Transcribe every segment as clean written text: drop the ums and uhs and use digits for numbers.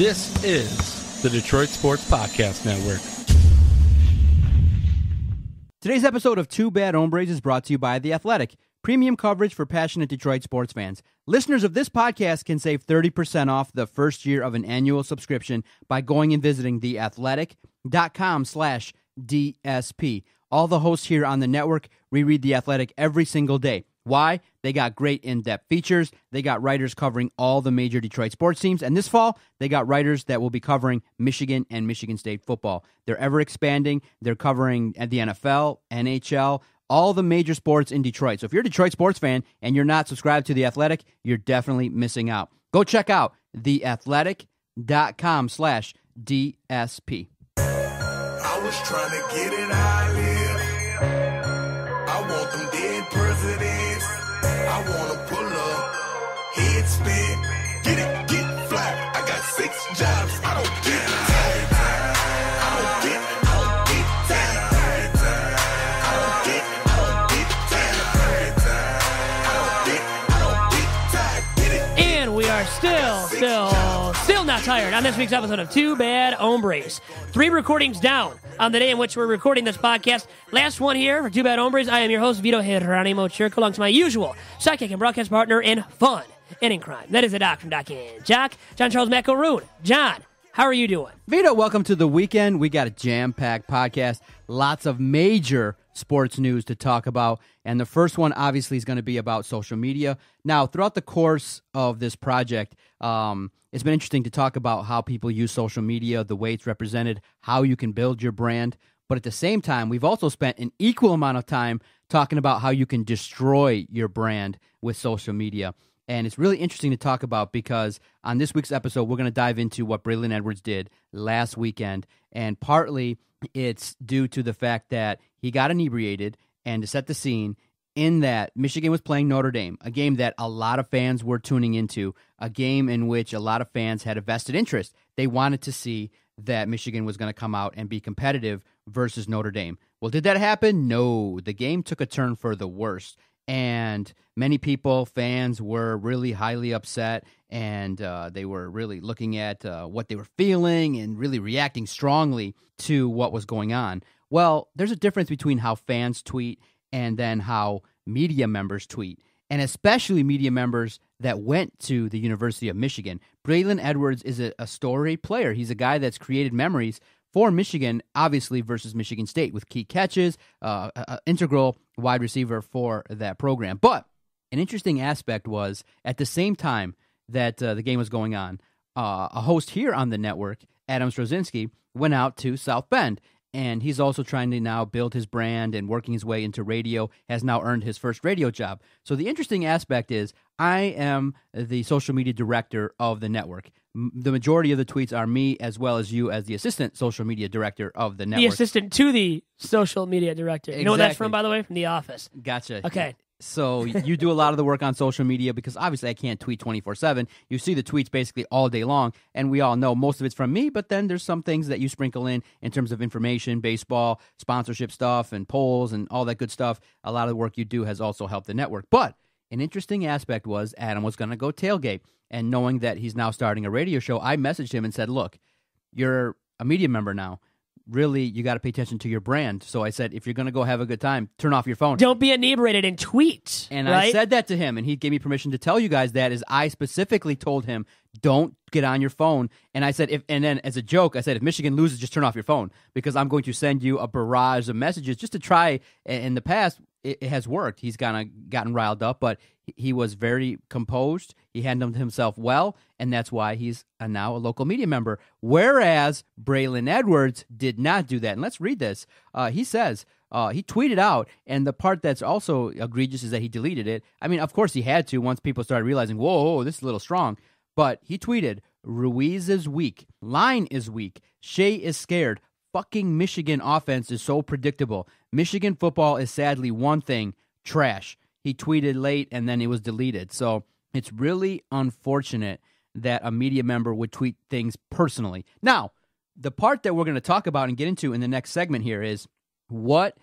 This is the Detroit Sports Podcast Network. Today's episode of Two Bad Hombres is brought to you by The Athletic, premium coverage for passionate Detroit sports fans. Listeners of this podcast can save 30% off the first year of an annual subscription by going and visiting theathletic.com/DSP. All the hosts here on the network reread The Athletic every single day. Why? They got great in-depth features. They got writers covering all the major Detroit sports teams. And this fall, they got writers that will be covering Michigan and Michigan State football. They're ever expanding. They're covering the NFL, NHL, all the major sports in Detroit. So if you're a Detroit sports fan and you're not subscribed to The Athletic, you're definitely missing out. Go check out theathletic.com/DSP. I was trying to get it how I live. I want them dead presidents. I want to pull up, head spin, get it, get fly. I got 6 jobs, I don't get tired. I don't get tired. I don't get tired. Get it. And we are still not tired on this week's episode of Two Bad Hombres. 3 recordings down on the day in which we're recording this podcast. Last one here for Two Bad Hombres. I am your host, Vito Geronimo Chirk, along to my usual sidekick and broadcast partner in fun and in crime. That is the Doc from Doc and Jock, John Charles McElroon. John, how are you doing? Vito, welcome to the weekend. We got a jam-packed podcast. Lots of major sports news to talk about. And the first one, obviously, is going to be about social media. Now, throughout the course of this project, it's been interesting to talk about how people use social media, the way it's represented, how you can build your brand. But at the same time, we've also spent an equal amount of time talking about how you can destroy your brand with social media. And it's really interesting to talk about because on this week's episode, we're going to dive into what Braylon Edwards did last weekend. And partly it's due to the fact that he got inebriated, and to set the scene, in that Michigan was playing Notre Dame, a game that a lot of fans were tuning into, a game in which a lot of fans had a vested interest. They wanted to see that Michigan was going to come out and be competitive versus Notre Dame. Well, did that happen? No. The game took a turn for the worse, and many people, fans, were really highly upset, and they were really looking at what they were feeling and really reacting strongly to what was going on. Well, there's a difference between how fans tweet and then how media members tweet, and especially media members that went to the University of Michigan. Braylon Edwards is a storied player. He's a guy that's created memories for Michigan, obviously, versus Michigan State, with key catches, an integral wide receiver for that program. But an interesting aspect was, at the same time that the game was going on, a host here on the network, Adam Strozinski, went out to South Bend. And he's also trying to now build his brand and working his way into radio, has now earned his first radio job. So the interesting aspect is I am the social media director of the network. The majority of the tweets are me, as well as you as the assistant social media director of the network. The assistant to the social media director. You know what that's from, by the way? From The Office. Gotcha. Okay. So you do a lot of the work on social media because obviously I can't tweet 24/7. You see the tweets basically all day long, and we all know most of it's from me, but then there's some things that you sprinkle in terms of information, baseball, sponsorship stuff, and polls, and all that good stuff. A lot of the work you do has also helped the network. But an interesting aspect was Adam was going to go tailgate, and knowing that he's now starting a radio show, I messaged him and said, look, you're a media member now. Really, you got to pay attention to your brand. So I said, if you're going to go have a good time, turn off your phone. Don't be inebriated and tweet. And right? I said that to him, and he gave me permission to tell you guys that, as I specifically told him, don't get on your phone. And I said, and then as a joke, I said, if Michigan loses, just turn off your phone, because I'm going to send you a barrage of messages just to try. In the past, it has worked. He's gotten riled up, but he was very composed. He handled himself well, and that's why he's now a local media member. Whereas Braylon Edwards did not do that. And let's read this. He says, he tweeted out, and the part that's also egregious is that he deleted it. I mean, of course he had to once people started realizing, whoa, this is a little strong. But he tweeted, Ruiz is weak. Line is weak. Shea is scared. Fucking Michigan offense is so predictable. Michigan football is sadly one thing, trash. He tweeted late, and then it was deleted. So it's really unfortunate that a media member would tweet things personally. Now, the part that we're going to talk about and get into in the next segment here is what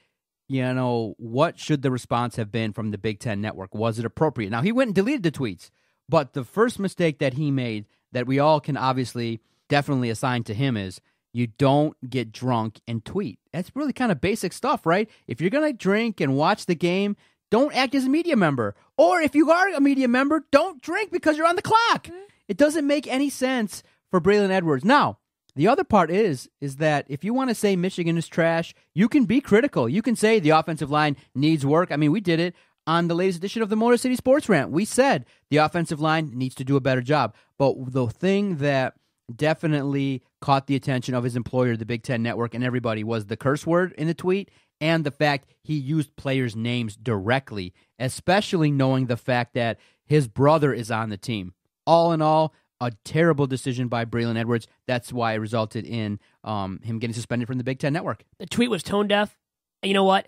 should the response have been from the Big Ten Network? Was it appropriate? Now, he went and deleted the tweets, but the first mistake that he made that we all can obviously definitely assigned to him is you don't get drunk and tweet. That's really kind of basic stuff, right? If you're going to drink and watch the game, don't act as a media member. Or if you are a media member, don't drink because you're on the clock. It doesn't make any sense for Braylon Edwards. Now, the other part is that if you want to say Michigan is trash, you can be critical. You can say the offensive line needs work. I mean, we did it on the latest edition of the Motor City Sports Rant. We said the offensive line needs to do a better job. But the thing that definitely caught the attention of his employer, the Big Ten Network, and everybody was the curse word in the tweet and the fact he used players' names directly, especially knowing the fact that his brother is on the team. All in all, a terrible decision by Braylon Edwards. That's why it resulted in him getting suspended from the Big Ten Network. The tweet was tone deaf. And you know what?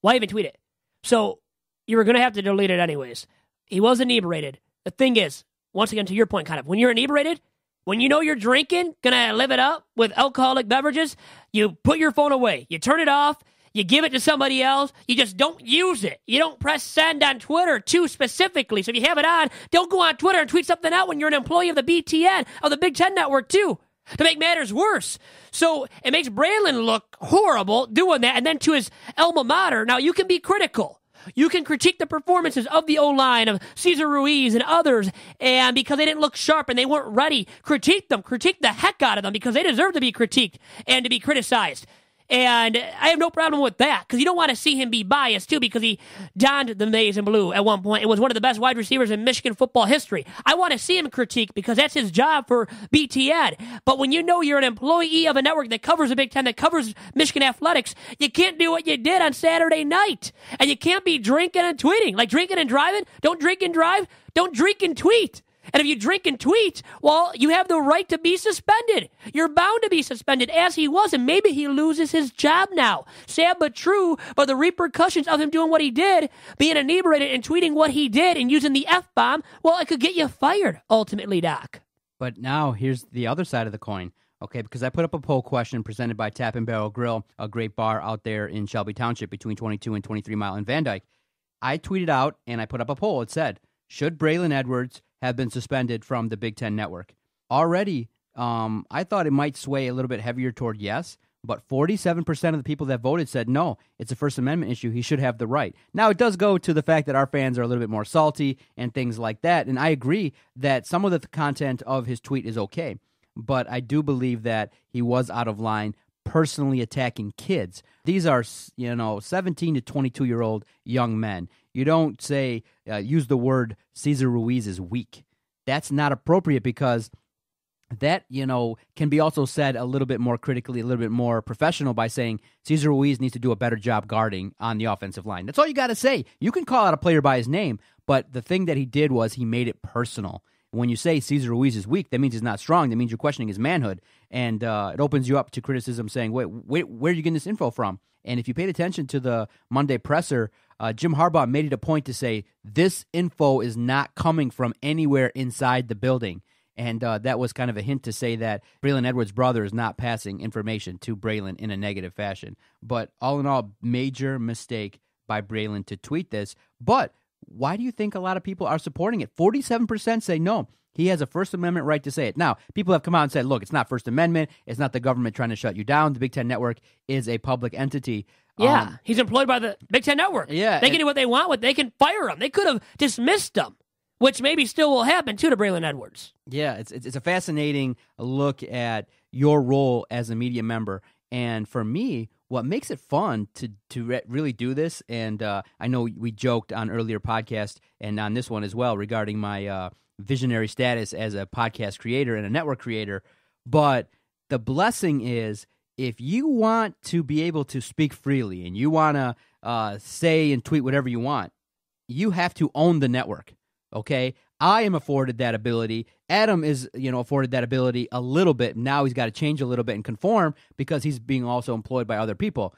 Why even tweet it? So you were going to have to delete it anyways. He was inebriated. The thing is, once again, to your point, kind of, when you're inebriated, when you know you're drinking, going to live it up with alcoholic beverages, you put your phone away. You turn it off. You give it to somebody else. You just don't use it. You don't press send on Twitter too specifically. So if you have it on, don't go on Twitter and tweet something out when you're an employee of the BTN, of the Big Ten Network too, to make matters worse. So it makes Braylon look horrible doing that. And then to his alma mater, now you can be critical. You can critique the performances of the O-line, of Cesar Ruiz and others, and because they didn't look sharp and they weren't ready, critique them, critique the heck out of them because they deserve to be critiqued and to be criticized. And I have no problem with that because you don't want to see him be biased, too, because he donned the maize and blue at one point. It was one of the best wide receivers in Michigan football history. I want to see him critique because that's his job for BTN. But when you know you're an employee of a network that covers the Big Ten, that covers Michigan athletics, you can't do what you did on Saturday night. And you can't be drinking and tweeting. Like drinking and driving, don't drink and drive, don't drink and tweet. And if you drink and tweet, well, you have the right to be suspended. You're bound to be suspended, as he was, and maybe he loses his job now. Sad but true, but the repercussions of him doing what he did, being inebriated and tweeting what he did and using the F-bomb, well, it could get you fired, ultimately, Doc. But now here's the other side of the coin, okay, because I put up a poll question presented by Tap and Barrel Grill, a great bar out there in Shelby Township between 22 and 23 Mile and Van Dyke. I tweeted out and I put up a poll. It said, should Braylon Edwards have been suspended from the Big Ten Network? Already, I thought it might sway a little bit heavier toward yes, but 47% of the people that voted said no, it's a First Amendment issue. He should have the right. Now, it does go to the fact that our fans are a little bit more salty and things like that, and I agree that some of the content of his tweet is okay, but I do believe that he was out of line personally attacking kids. These are, 17 to 22-year-old young men. You don't say, use the word Cesar Ruiz is weak. That's not appropriate because that, can be also said a little bit more critically, a little bit more professional by saying Cesar Ruiz needs to do a better job guarding on the offensive line. That's all you got to say. You can call out a player by his name, but the thing that he did was he made it personal. When you say Cesar Ruiz is weak, that means he's not strong. That means you're questioning his manhood. And it opens you up to criticism saying, wait, where are you getting this info from? And if you paid attention to the Monday presser, Jim Harbaugh made it a point to say, this info is not coming from anywhere inside the building. And that was kind of a hint to say that Braylon Edwards' brother is not passing information to Braylon in a negative fashion. But all in all, major mistake by Braylon to tweet this. But why do you think a lot of people are supporting it? 47% say no. He has a First Amendment right to say it. Now, people have come out and said, look, it's not First Amendment. It's not the government trying to shut you down. The Big Ten Network is a public entity. Yeah, he's employed by the Big Ten Network. Yeah, they can do what they want with. They can fire him. They could have dismissed him, which maybe still will happen, too, to Braylon Edwards. Yeah, it's a fascinating look at your role as a media member. And for me, what makes it fun to really do this, and I know we joked on earlier podcasts and on this one as well regarding my visionary status as a podcast creator and a network creator, but the blessing is if you want to be able to speak freely and you want to say and tweet whatever you want, you have to own the network, okay? I am afforded that ability. Adam is, afforded that ability a little bit. Now he's got to change a little bit and conform because he's being also employed by other people.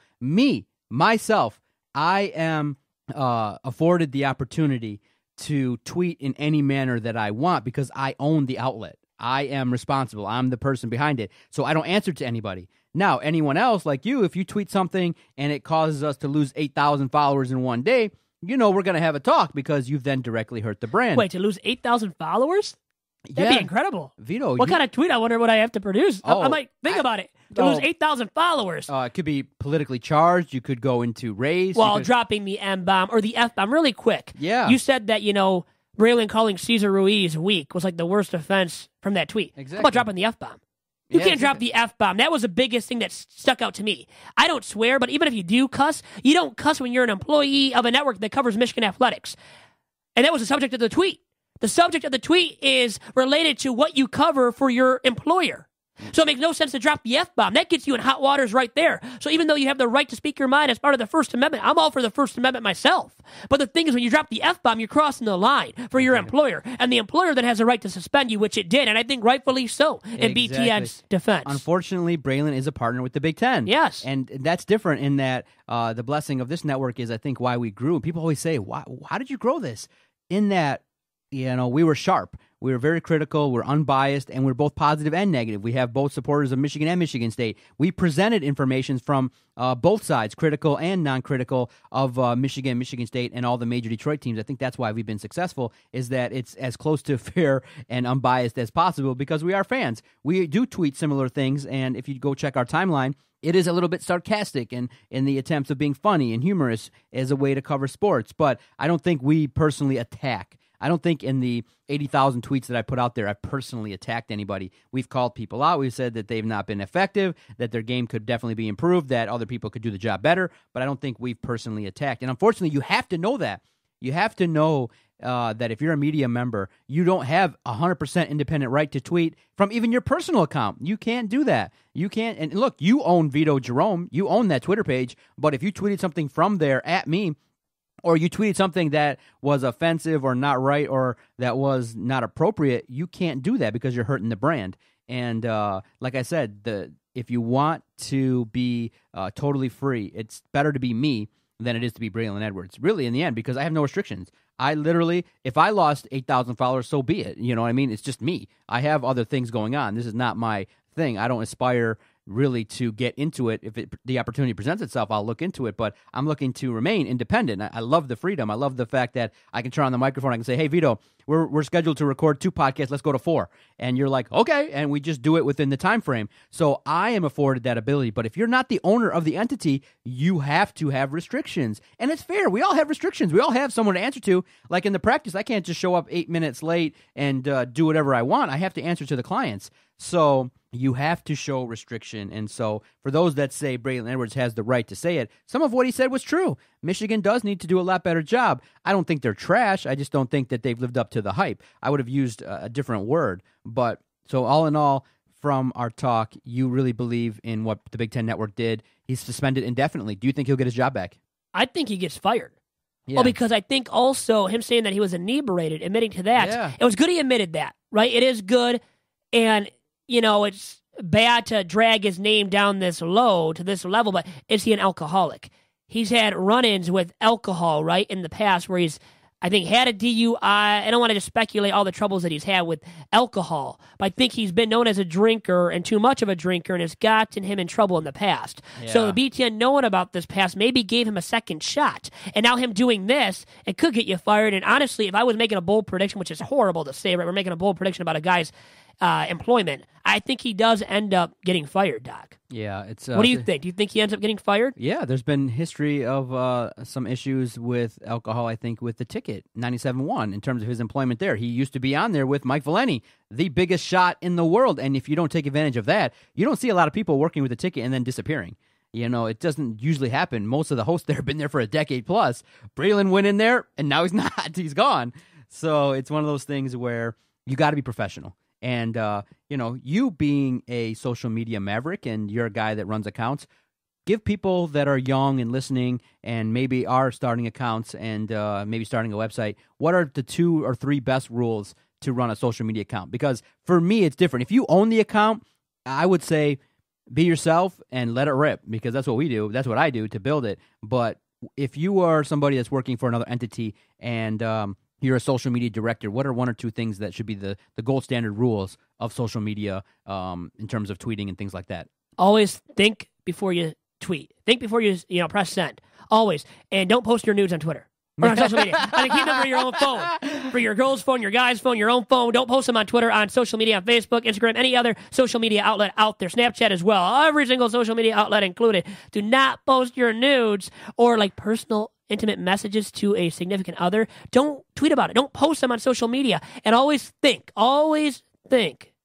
Myself, I am afforded the opportunity to tweet in any manner that I want because I own the outlet. I am responsible. I'm the person behind it. So I don't answer to anybody. Now, anyone else like you, if you tweet something and it causes us to lose 8,000 followers in one day, we're going to have a talk because you've then directly hurt the brand. Wait, to lose 8,000 followers? That'd be incredible. Vito, what kind of tweet? I wonder what I have to produce. I might think about it. To lose 8,000 followers. It could be politically charged. You could go into race. Well, dropping the M-bomb or the F-bomb really quick. Yeah. You said that, Braylon calling Cesar Ruiz weak was like the worst offense from that tweet. Exactly. How about dropping the F-bomb? You can't drop the F-bomb. That was the biggest thing that stuck out to me. I don't swear, but even if you do cuss, you don't cuss when you're an employee of a network that covers Michigan athletics. And that was the subject of the tweet. The subject of the tweet is related to what you cover for your employer. So it makes no sense to drop the F-bomb. That gets you in hot waters right there. So even though you have the right to speak your mind as part of the First Amendment, I'm all for the First Amendment myself. But the thing is, when you drop the F-bomb, you're crossing the line for your employer. And the employer then has a right to suspend you, which it did, and I think rightfully so, in BTN's defense. Unfortunately, Braylon is a partner with the Big Ten. Yes. And that's different in that the blessing of this network is, I think, why we grew. People always say, how did you grow this? In that, we were sharp. We were very critical, we're unbiased, and we're both positive and negative. We have both supporters of Michigan and Michigan State. We presented information from both sides, critical and non-critical, of Michigan, Michigan State, and all the major Detroit teams. I think that's why we've been successful, is that it's as close to fair and unbiased as possible because we are fans. We do tweet similar things, and if you go check our timeline, it is a little bit sarcastic and in the attempts of being funny and humorous as a way to cover sports. But I don't think we personally attack. I don't think in the 80,000 tweets that I put out there, I personally attacked anybody. We've called people out. We've said that they've not been effective, that their game could definitely be improved, that other people could do the job better, but I don't think we've personally attacked. And unfortunately, you have to know that. You have to know that if you're a media member, you don't have 100% independent right to tweet from even your personal account. You can't do that. You can't. And look, you own Vito Jerome. You own that Twitter page, but if you tweeted something from there at me, or you tweeted something that was offensive or not right or that was not appropriate, you can't do that because you're hurting the brand. And like I said, if you want to be totally free, it's better to be me than it is to be Braylon Edwards, really, in the end, because I have no restrictions. I literally, if I lost 8,000 followers, so be it. You know what I mean? It's just me. I have other things going on. This is not my thing. I don't aspire really to get into it. If the opportunity presents itself, I'll look into it, but I'm looking to remain independent. I love the freedom. I love the fact that I can turn on the microphone. I can say, hey, Vito, we're scheduled to record 2 podcasts. Let's go to 4. And you're like, okay. And we just do it within the time frame. So I am afforded that ability. But if you're not the owner of the entity, you have to have restrictions. And it's fair. We all have restrictions. We all have someone to answer to. Like in the practice, I can't just show up 8 minutes late and do whatever I want. I have to answer to the clients. So you have to show restriction. And so for those that say Braylon Edwards has the right to say it, some of what he said was true. Michigan does need to do a lot better job. I don't think they're trash. I just don't think that they've lived up to the hype. I would have used a different word. But so all in all, from our talk, you really believe in what the Big Ten Network did. He's suspended indefinitely. Do you think he'll get his job back? I think he gets fired. Yeah. Well, because I think also him saying that he was inebriated, admitting to that, It was good he admitted that, right? It is good. And, it's bad to drag his name down this low to this level, but is he an alcoholic? He's had run-ins with alcohol, right, in the past where he's, I think, had a DUI. I don't want to just speculate all the troubles that he's had with alcohol, but I think he's been known as a drinker and too much of a drinker, and has gotten him in trouble in the past. Yeah. So the BTN knowing about this past maybe gave him a second shot, and now him doing this, it could get you fired. And honestly, if I was making a bold prediction, which is horrible to say, right, we're making a bold prediction about a guy's employment, I think he does end up getting fired, Doc. Yeah, it's. What do you think? Do you think he ends up getting fired? Yeah, there's been history of some issues with alcohol, I think, with the ticket, 97.1, in terms of his employment there. He used to be on there with Mike Valeni, the biggest shot in the world. And if you don't take advantage of that, you don't see a lot of people working with the ticket and then disappearing. It doesn't usually happen. Most of the hosts there have been there for a decade plus. Braylon went in there, and now he's not. He's gone. So it's one of those things where you got to be professional. And, you being a social media maverick and you're a guy that runs accounts, give people that are young and listening and maybe are starting accounts and maybe starting a website, what are the 2 or 3 best rules to run a social media account? Because for me, it's different. If you own the account, I would say be yourself and let it rip, because that's what we do. That's what I do to build it. But if you are somebody that's working for another entity and you're a social media director, what are 1 or 2 things that should be the gold standard rules of social media in terms of tweeting and things like that? Always think before you tweet. Think before you press send. Always. And don't post your nudes on Twitter. Or on social media. I mean, keep them for your own phone. For your girl's phone, your guy's phone, your own phone. Don't post them on Twitter, on social media, on Facebook, Instagram, any other social media outlet out there. Snapchat as well. Every single social media outlet included. Do not post your nudes or like personal intimate messages to a significant other. Don't tweet about it. Don't post them on social media. And always think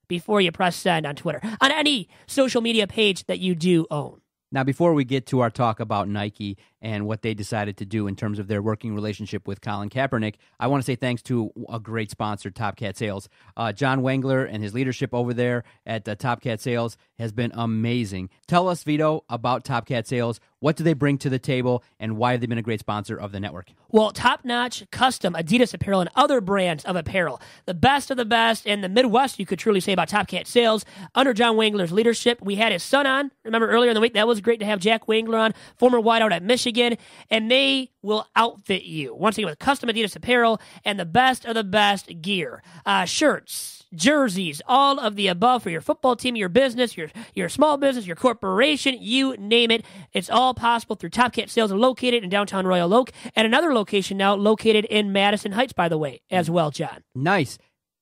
before you press send on Twitter, on any social media page that you do own. Now, before we get to our talk about Nike and what they decided to do in terms of their working relationship with Colin Kaepernick, I want to say thanks to a great sponsor, Top Cat Sales. John Wengler and his leadership over there at Top Cat Sales has been amazing. Tell us, Vito, about Top Cat Sales. What do they bring to the table, and why have they been a great sponsor of the network? Well, top-notch custom Adidas apparel and other brands of apparel. The best of the best in the Midwest, you could truly say, about Top Cat Sales. Under John Wengler's leadership, we had his son on. Remember earlier in the week, that was great to have Jack Wengler on, former wideout at Michigan, and they will outfit you, once again, with custom Adidas apparel and the best of the best gear. Shirts, jerseys, all of the above for your football team, your business, your small business, your corporation, you name it. It's all possible through Top Cat Sales, located in downtown Royal Oak, and another location now located in Madison Heights, by the way, as well, John. Nice.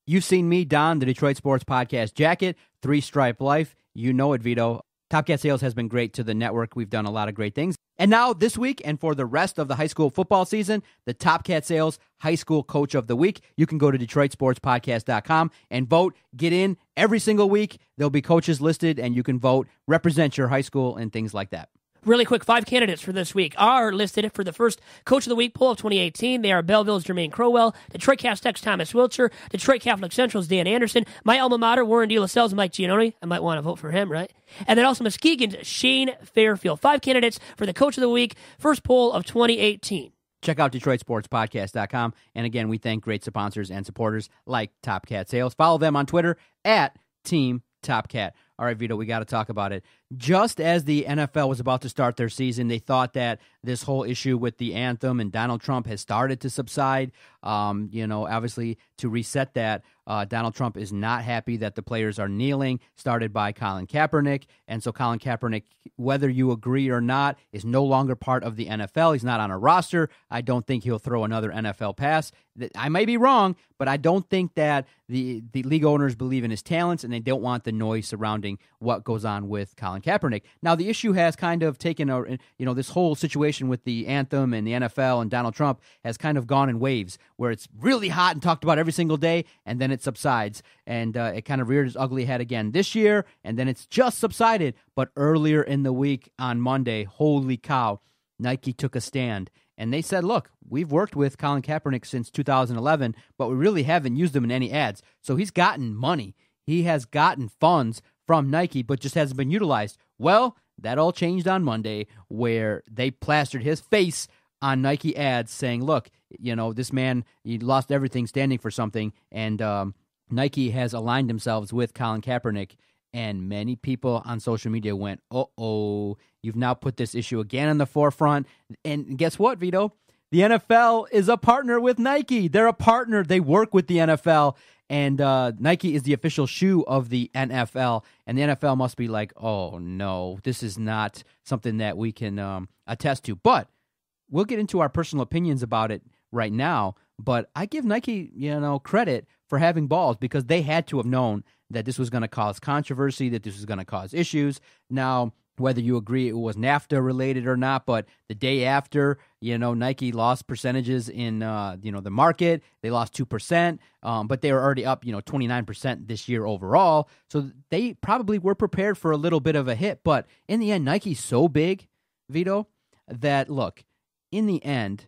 You've seen me don the Detroit Sports Podcast jacket, 3-Stripe Life. You know it, Vito. Top Cat Sales has been great to the network. We've done a lot of great things. And now this week and for the rest of the high school football season, the Top Cat Sales High School Coach of the Week. You can go to DetroitSportsPodcast.com and vote. Get in every single week. There'll be coaches listed, and you can vote, represent your high school, and things like that. Really quick, 5 candidates for this week are listed for the first Coach of the Week poll of 2018. They are Belleville's Jermaine Crowell, Detroit Catholic Thomas Wiltshire, Detroit Catholic Central's Dan Anderson, my alma mater, Warren De La Salle's Mike Giannone. I might want to vote for him, right? And then also Muskegon's Shane Fairfield. 5 candidates for the Coach of the Week, first poll of 2018. Check out DetroitSportsPodcast.com. And again, we thank great sponsors and supporters like Top Cat Sales. Follow them on Twitter at Team Top Cat. All right, Vito, we got to talk about it. Just as the NFL was about to start their season, they thought that this whole issue with the anthem and Donald Trump has started to subside. Obviously, to reset that, Donald Trump is not happy that the players are kneeling, started by Colin Kaepernick. And so Colin Kaepernick, whether you agree or not, is no longer part of the NFL. He's not on a roster. I don't think he'll throw another NFL pass. I may be wrong, but I don't think that the league owners believe in his talents, and they don't want the noise surrounding what goes on with Colin Kaepernick. Now, the issue has kind of taken this whole situation with the anthem and the NFL and Donald Trump has kind of gone in waves, where it's really hot and talked about every single day, and then it subsides, and it kind of reared its ugly head again this year, and then it's just subsided. But earlier in the week on Monday, holy cow, Nike took a stand. And they said, look, we've worked with Colin Kaepernick since 2011, but we really haven't used him in any ads. So he's gotten money. He has gotten funds from Nike, but just hasn't been utilized. Well, that all changed on Monday, where they plastered his face on Nike ads saying, look, this man, he lost everything standing for something. And Nike has aligned themselves with Colin Kaepernick. And many people on social media went, uh-oh, you've now put this issue again in the forefront. And guess what, Vito? The NFL is a partner with Nike. They're a partner. They work with the NFL. And Nike is the official shoe of the NFL. And the NFL must be like, oh, no, this is not something that we can attest to. But we'll get into our personal opinions about it right now. But I give Nike, credit for having balls, because they had to have known that this was going to cause controversy, that this was going to cause issues. Now, whether you agree it was NAFTA related or not, but the day after, Nike lost percentages in, the market. They lost 2%, but they were already up, 29% this year overall. So they probably were prepared for a little bit of a hit. But in the end, Nike's so big, Vito, that, look, in the end,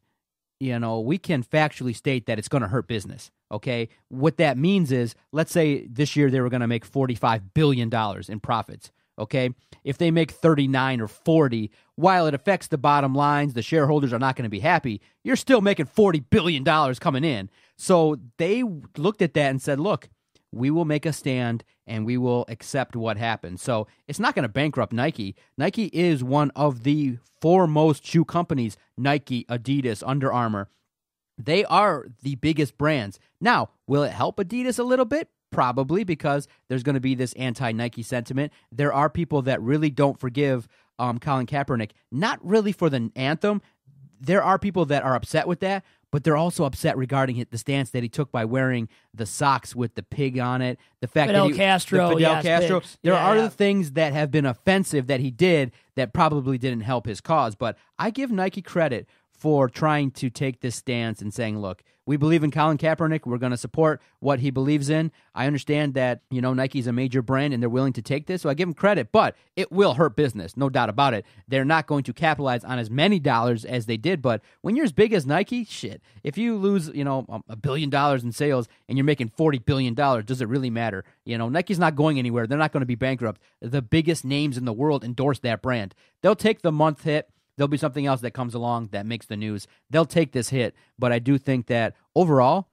we can factually state that it's going to hurt business, okay? What that means is, let's say this year they were going to make $45 billion in profits, okay? If they make 39 or 40, while it affects the bottom lines, the shareholders are not going to be happy, you're still making $40 billion coming in. So they looked at that and said, look, we will make a stand and we will accept what happens. So it's not going to bankrupt Nike. Nike is one of the foremost shoe companies, Nike, Adidas, Under Armour. They are the biggest brands. Now, will it help Adidas a little bit? Probably, because there's going to be this anti-Nike sentiment. There are people that really don't forgive Colin Kaepernick, not really for the anthem. there are people that are upset with that, but they're also upset regarding the stance that he took by wearing the socks with the pig on it. The fact Fidel that Castro, the Fidel yes, Castro. pigs. There Yeah, are yeah. the things that have been offensive that he did that probably didn't help his cause. But I give Nike credit for trying to take this stance and saying, look, we believe in Colin Kaepernick. We're going to support what he believes in. I understand that, Nike's a major brand and they're willing to take this, so I give them credit, but it will hurt business, no doubt about it. They're not going to capitalize on as many dollars as they did, but when you're as big as Nike, shit, if you lose, $1 billion in sales and you're making $40 billion, does it really matter? Nike's not going anywhere. They're not going to be bankrupt. The biggest names in the world endorse that brand. They'll take the month hit. There'll be something else that comes along that makes the news. They'll take this hit, but I do think that overall,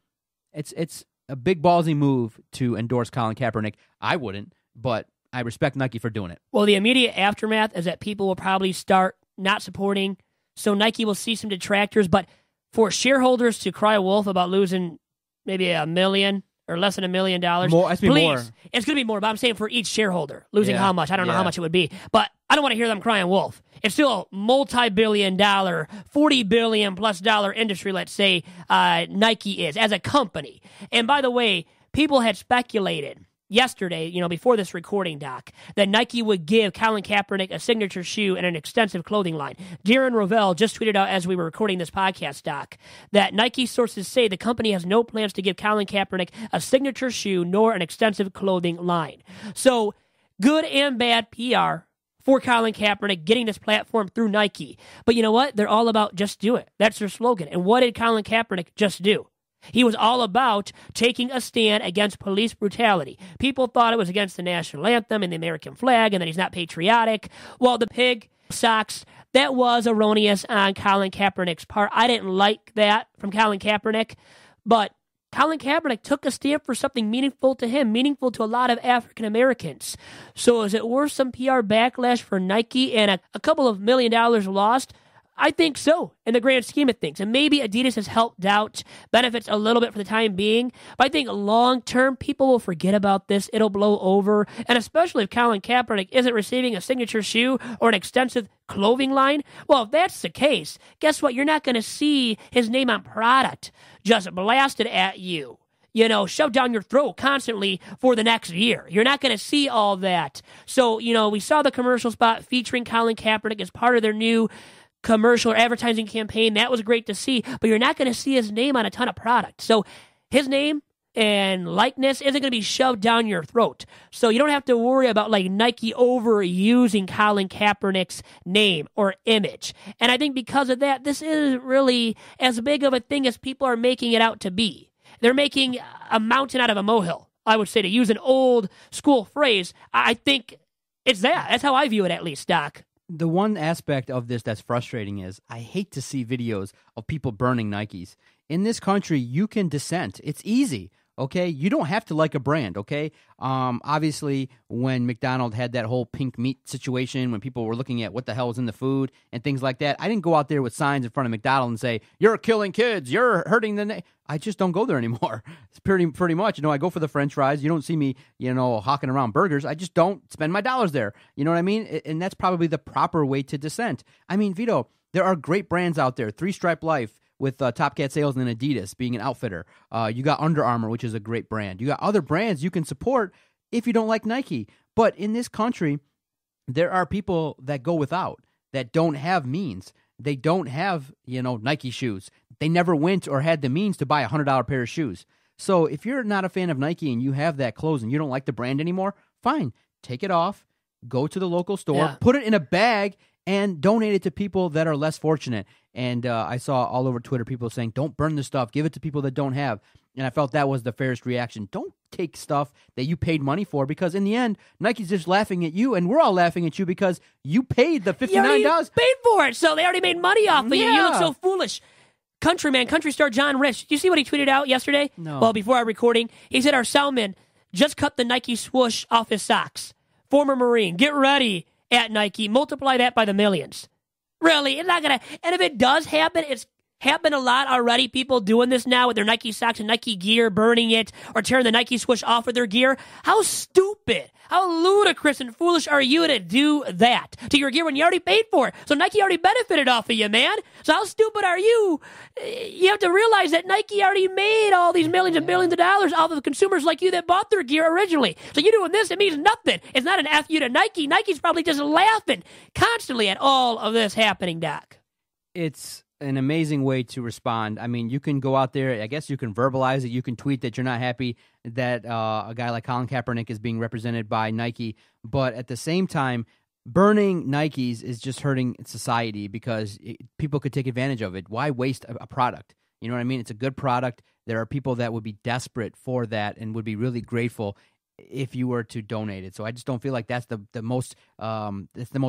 it's a big ballsy move to endorse Colin Kaepernick. I wouldn't, but I respect Nike for doing it. Well, the immediate aftermath is that people will probably start not supporting, so Nike will see some detractors, but for shareholders to cry wolf about losing maybe $1 million or less than $1 million, More, please, more. It's going to be more, but I'm saying for each shareholder, losing how much? I don't know Yeah. how much it would be, but I don't want to hear them crying wolf. It's still a multi-billion-dollar, $40 billion plus industry, let's say, Nike is, as a company. And by the way, people had speculated yesterday, before this recording, Doc, that Nike would give Colin Kaepernick a signature shoe and an extensive clothing line. Darren Rovell just tweeted out as we were recording this podcast, Doc, that Nike sources say the company has no plans to give Colin Kaepernick a signature shoe nor an extensive clothing line. So, good and bad PR for Colin Kaepernick getting this platform through Nike. But you know what? They're all about just do it. That's their slogan. And what did Colin Kaepernick just do? He was all about taking a stand against police brutality. People thought it was against the national anthem and the American flag and that he's not patriotic. Well, the pig socks, that was erroneous on Colin Kaepernick's part. I didn't like that from Colin Kaepernick, but Colin Kaepernick took a stand for something meaningful to him, meaningful to a lot of African Americans. So is it worth some PR backlash for Nike and a couple of $1 million lost? I think so, in the grand scheme of things. And maybe Adidas has helped out benefits a little bit for the time being. But I think long-term, people will forget about this. It'll blow over. And especially if Colin Kaepernick isn't receiving a signature shoe or an extensive clothing line. Well, if that's the case, guess what? You're not going to see his name on product just blasted at you. Shoved down your throat constantly for the next year. You're not going to see all that. So, we saw the commercial spot featuring Colin Kaepernick as part of their new commercial or advertising campaign. That was great to see, but you're not going to see his name on a ton of product. So his name and likeness isn't going to be shoved down your throat. So you don't have to worry about Nike overusing Colin Kaepernick's name or image. And I think because of that, this isn't really as big of a thing as people are making it out to be. They're making a mountain out of a molehill, I would say, to use an old school phrase. I think it's that. That's how I view it, at least, Doc. The one aspect of this that's frustrating is I hate to see videos of people burning Nikes. In this country, you can dissent. It's easy, okay? You don't have to like a brand, okay? Obviously, when McDonald's had that whole pink meat situation, when people were looking at what the hell was in the food and things like that, I didn't go out there with signs in front of McDonald's and say, you're killing kids, you're hurting the... I just don't go there anymore. It's pretty much, I go for the French fries. You don't see me, hawking around burgers. I just don't spend my dollars there. You know what I mean? And that's probably the proper way to dissent. I mean, Vito, there are great brands out there. Three Stripe Life with Top Cat Sales and Adidas being an outfitter. You got Under Armour, which is a great brand. You got other brands you can support if you don't like Nike. But in this country, there are people that go without, that don't have means. They don't have, Nike shoes. They never went or had the means to buy a $100 pair of shoes. So if you're not a fan of Nike and you have that clothes and you don't like the brand anymore, fine. Take it off, go to the local store, put it in a bag, and donate it to people that are less fortunate. And I saw all over Twitter people saying, don't burn this stuff. Give it to people that don't have. And I felt that was the fairest reaction. Don't take stuff that you paid money for, because in the end, Nike's just laughing at you, and we're all laughing at you because you paid the $59. You paid for it, so they already made money off of you. Yeah. You look so foolish. Country star John Rich. Did you see what he tweeted out yesterday? No. Well, before our recording, he said our soundman just cut the Nike swoosh off his socks. Former Marine. Get ready at Nike. Multiply that by the millions. Really, it's not gonna. And if it does happen, it's have been a lot already. People doing this now with their Nike socks and Nike gear, burning it, or tearing the Nike swoosh off of their gear. How stupid, how ludicrous and foolish are you to do that to your gear when you already paid for it? So Nike already benefited off of you, man. So how stupid are you? You have to realize that Nike already made all these millions and billions of dollars off of the consumers like you that bought their gear originally. So you doing this, it means nothing. It's not an F you to Nike. Nike's probably just laughing constantly at all of this happening, Doc. It's an amazing way to respond. I mean, you can go out there, I guess you can verbalize it, you can tweet that you're not happy that a guy like Colin Kaepernick is being represented by Nike, but at the same time, burning Nikes is just hurting society because people could take advantage of it. Why waste a product? You know what I mean? It's a good product. There are people that would be desperate for that and would be really grateful if you were to donate it. So I just don't feel like that's the most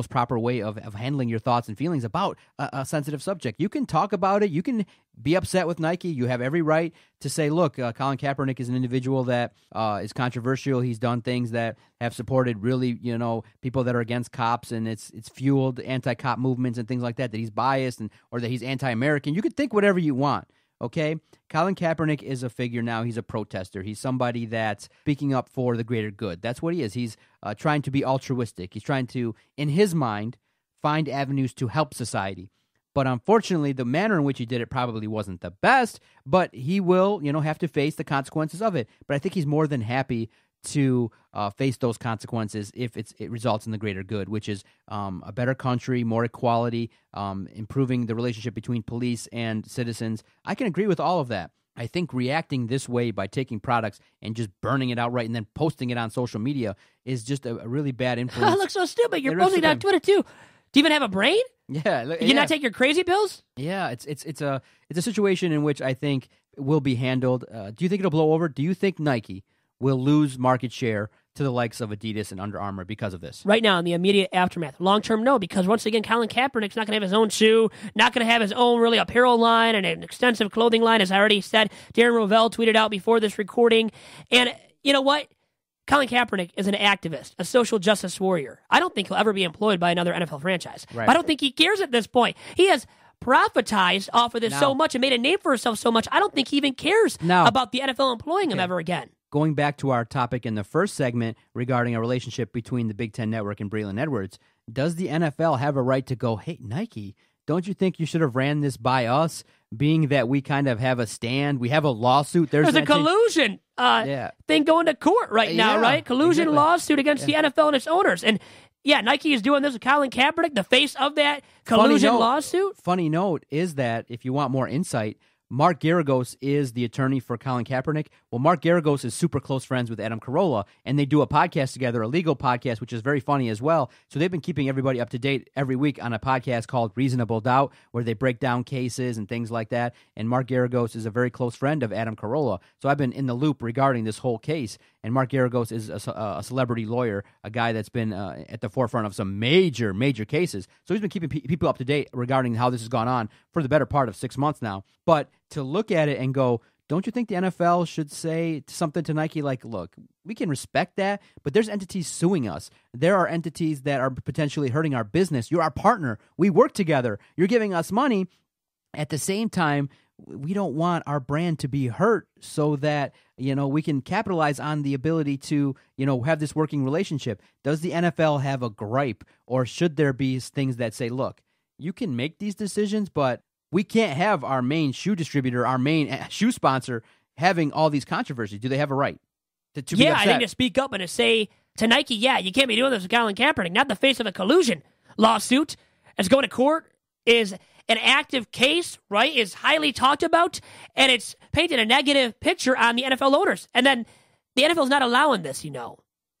proper way of handling your thoughts and feelings about a sensitive subject. You can talk about it. You can be upset with Nike. You have every right to say, look, Colin Kaepernick is an individual that is controversial. He's done things that have supported really, people that are against cops, and it's fueled anti-cop movements and things like that he's biased or that he's anti-American. You could think whatever you want. Okay, Colin Kaepernick is a figure now. He's a protester. He's somebody that's speaking up for the greater good. That's what he is. He's trying to be altruistic. He's trying to, in his mind, find avenues to help society. But unfortunately, the manner in which he did it probably wasn't the best, but he will, have to face the consequences of it. But I think he's more than happy to face those consequences if it results in the greater good, which is a better country, more equality, improving the relationship between police and citizens. I can agree with all of that. I think reacting this way by taking products and just burning it outright and then posting it on social media is just a really bad influence. It looks so stupid. You're posting it on Twitter too. Do you even have a brain? Yeah. You not take your crazy pills? Yeah, it's a situation in which I think will be handled. Do you think it'll blow over? Do you think Nike will lose market share to the likes of Adidas and Under Armour because of this? Right now, in the immediate aftermath. Long-term, no, because once again, Colin Kaepernick's not going to have his own shoe, not going to have his own really apparel line and an extensive clothing line, as I already said. Darren Rovell tweeted out before this recording. And you know what? Colin Kaepernick is an activist, a social justice warrior. I don't think he'll ever be employed by another NFL franchise. Right. But I don't think he cares at this point. He has profitized off of this so much and made a name for himself so much, I don't think he even cares about the NFL employing him ever again. Going back to our topic in the first segment regarding a relationship between the Big Ten Network and Braylon Edwards, does the NFL have a right to go, hey, Nike, don't you think you should have ran this by us, being that we kind of have a stand, we have a lawsuit? There's a collusion thing going to court right now, right? Collusion lawsuit against the NFL and its owners. And yeah, Nike is doing this with Colin Kaepernick, the face of that collusion lawsuit. Funny note is that if you want more insight, Mark Garagos is the attorney for Colin Kaepernick. Well, Mark Garagos is super close friends with Adam Carolla, and they do a podcast together, a legal podcast, which is very funny as well. So they've been keeping everybody up to date every week on a podcast called Reasonable Doubt, where they break down cases and things like that. And Mark Garagos is a very close friend of Adam Carolla. So I've been in the loop regarding this whole case. And Mark Garagos is a celebrity lawyer, a guy that's been at the forefront of some major, major cases. So he's been keeping people up to date regarding how this has gone on for the better part of 6 months now. But to look at it and go, don't you think the NFL should say something to Nike like, look, we can respect that, but there's entities suing us. There are entities that are potentially hurting our business. You're our partner. We work together. You're giving us money. At the same time, we don't want our brand to be hurt so that, we can capitalize on the ability to, have this working relationship. Does the NFL have a gripe, or should there be things that say, look, you can make these decisions, but we can't have our main shoe distributor, our main shoe sponsor, having all these controversies? Do they have a right to be upset? I think to speak up and to say to Nike, you can't be doing this with Colin Kaepernick, not the face of a collusion lawsuit. It's going to court, is an active case, right, is highly talked about, and it's painted a negative picture on the NFL owners. And then the NFL is not allowing this,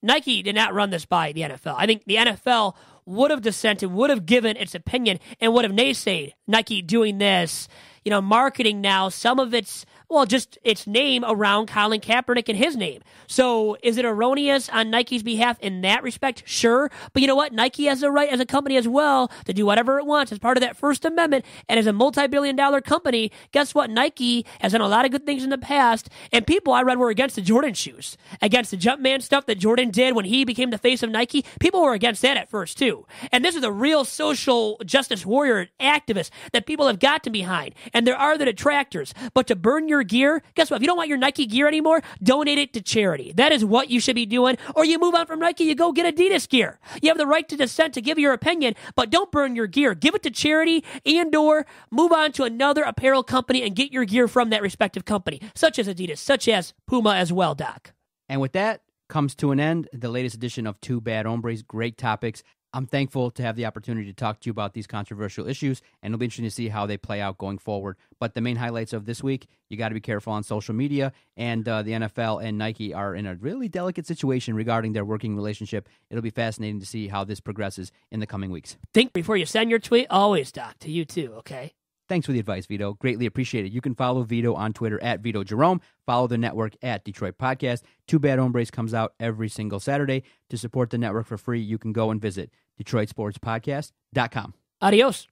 Nike did not run this by the NFL. I think the NFL would have dissented, would have given its opinion, and would have naysayed Nike doing this, marketing now some of its, just its name around Colin Kaepernick and his name. So is it erroneous on Nike's behalf in that respect? Sure. But you know what? Nike has a right as a company as well to do whatever it wants as part of that First Amendment. And as a multi-billion-dollar company, guess what? Nike has done a lot of good things in the past. And people I read were against the Jordan shoes, against the Jumpman stuff that Jordan did when he became the face of Nike. People were against that at first too. And this is a real social justice warrior activist that people have got to behind. and there are the detractors. But to burn your gear, guess what? If you don't want your Nike gear anymore, donate it to charity. That is what you should be doing. Or you move on from Nike, you go get Adidas gear. You have the right to dissent, to give your opinion, but don't burn your gear. Give it to charity and or move on to another apparel company and get your gear from that respective company, such as Adidas, such as Puma as well, Doc. And with that comes to an end the latest edition of Two Bad Hombres. Great topics. I'm thankful to have the opportunity to talk to you about these controversial issues, and it'll be interesting to see how they play out going forward. But the main highlights of this week, you got to be careful on social media, and the NFL and Nike are in a really delicate situation regarding their working relationship. It'll be fascinating to see how this progresses in the coming weeks. Think before you send your tweet. Always, Doc, to you too, okay? Thanks for the advice, Vito. Greatly appreciate it. You can follow Vito on Twitter at Vito Jerome. Follow the network at Detroit Podcast. Two Bad Hombres comes out every single Saturday. To support the network for free, you can go and visit DetroitSportsPodcast.com. Adios.